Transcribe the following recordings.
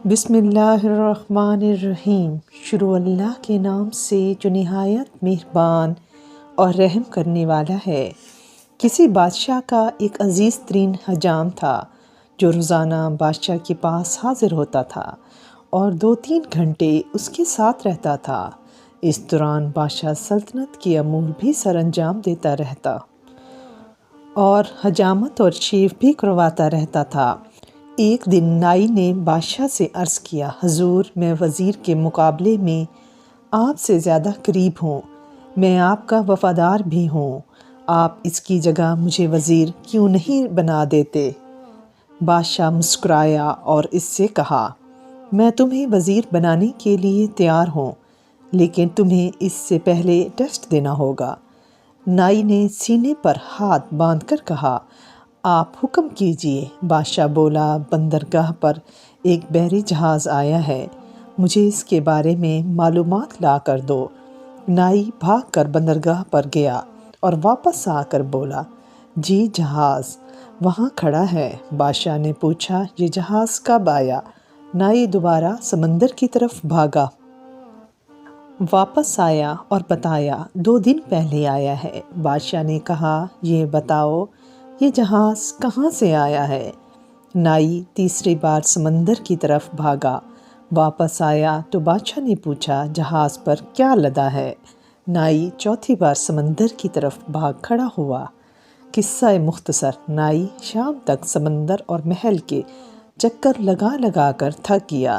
بسم اللہ الرحمن الرحیم۔ شروع اللہ کے نام سے جو نہایت مہربان اور رحم کرنے والا ہے۔ کسی بادشاہ کا ایک عزیز ترین حجام تھا جو روزانہ بادشاہ کے پاس حاضر ہوتا تھا اور 2-3 گھنٹے اس کے ساتھ رہتا تھا۔ اس دوران بادشاہ سلطنت کے امور بھی سر انجام دیتا رہتا اور حجامت اور شیو بھی کرواتا رہتا تھا۔ ایک دن نائی نے بادشاہ سے عرض کیا، حضور، میں وزیر کے مقابلے میں آپ سے زیادہ قریب ہوں، میں آپ کا وفادار بھی ہوں، آپ اس کی جگہ مجھے وزیر کیوں نہیں بنا دیتے؟ بادشاہ مسکرایا اور اس سے کہا، میں تمہیں وزیر بنانے کے لیے تیار ہوں، لیکن تمہیں اس سے پہلے ٹیسٹ دینا ہوگا۔ نائی نے سینے پر ہاتھ باندھ کر کہا، آپ حکم کیجیے۔ بادشاہ بولا، بندرگاہ پر ایک بحری جہاز آیا ہے، مجھے اس کے بارے میں معلومات لا کر دو۔ نائی بھاگ کر بندرگاہ پر گیا اور واپس آ کر بولا، جی جہاز وہاں کھڑا ہے۔ بادشاہ نے پوچھا، یہ جہاز کب آیا؟ نائی دوبارہ سمندر کی طرف بھاگا، واپس آیا اور بتایا، 2 دن پہلے آیا ہے۔ بادشاہ نے کہا، یہ بتاؤ یہ جہاز کہاں سے آیا ہے؟ نائی تیسری بار سمندر کی طرف بھاگا، واپس آیا تو بادشاہ نے پوچھا، جہاز پر کیا لدا ہے؟ نائی چوتھی بار سمندر کی طرف بھاگ کھڑا ہوا۔ قصہ مختصر، نائی شام تک سمندر اور محل کے چکر لگا لگا کر تھک گیا۔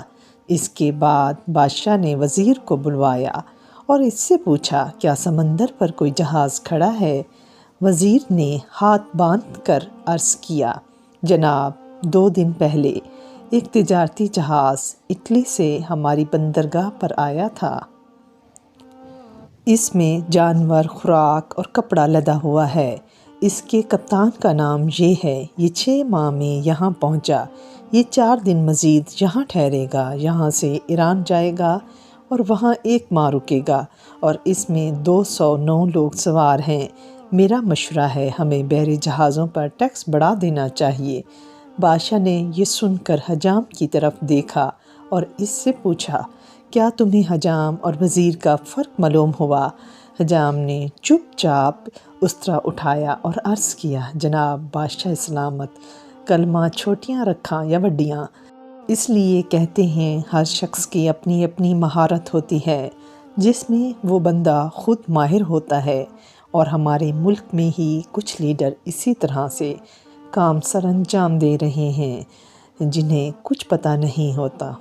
اس کے بعد بادشاہ نے وزیر کو بلوایا اور اس سے پوچھا، کیا سمندر پر کوئی جہاز کھڑا ہے؟ وزیر نے ہاتھ باندھ کر عرض کیا، جناب، 2 دن پہلے ایک تجارتی جہاز اٹلی سے ہماری بندرگاہ پر آیا تھا۔ اس میں جانور، خوراک اور کپڑا لدا ہوا ہے۔ اس کے کپتان کا نام یہ ہے، یہ 6 ماہ میں یہاں پہنچا، یہ 4 دن مزید یہاں ٹھہرے گا، یہاں سے ایران جائے گا اور وہاں 1 ماہ رکے گا، اور اس میں 209 لوگ سوار ہیں۔ میرا مشورہ ہے، ہمیں بحری جہازوں پر ٹیکس بڑھا دینا چاہیے۔ بادشاہ نے یہ سن کر حجام کی طرف دیکھا اور اس سے پوچھا، کیا تمہیں حجام اور وزیر کا فرق معلوم ہوا؟ حجام نے چپ چاپ استرا اٹھایا اور عرض کیا، جناب بادشاہ سلامت، کلمہ چھوٹیاں رکھاں یا وڈیاں، اس لیے کہتے ہیں ہر شخص کی اپنی اپنی مہارت ہوتی ہے جس میں وہ بندہ خود ماہر ہوتا ہے، اور ہمارے ملک میں ہی کچھ لیڈر اسی طرح سے کام سر انجام دے رہے ہیں جنہیں کچھ پتہ نہیں ہوتا۔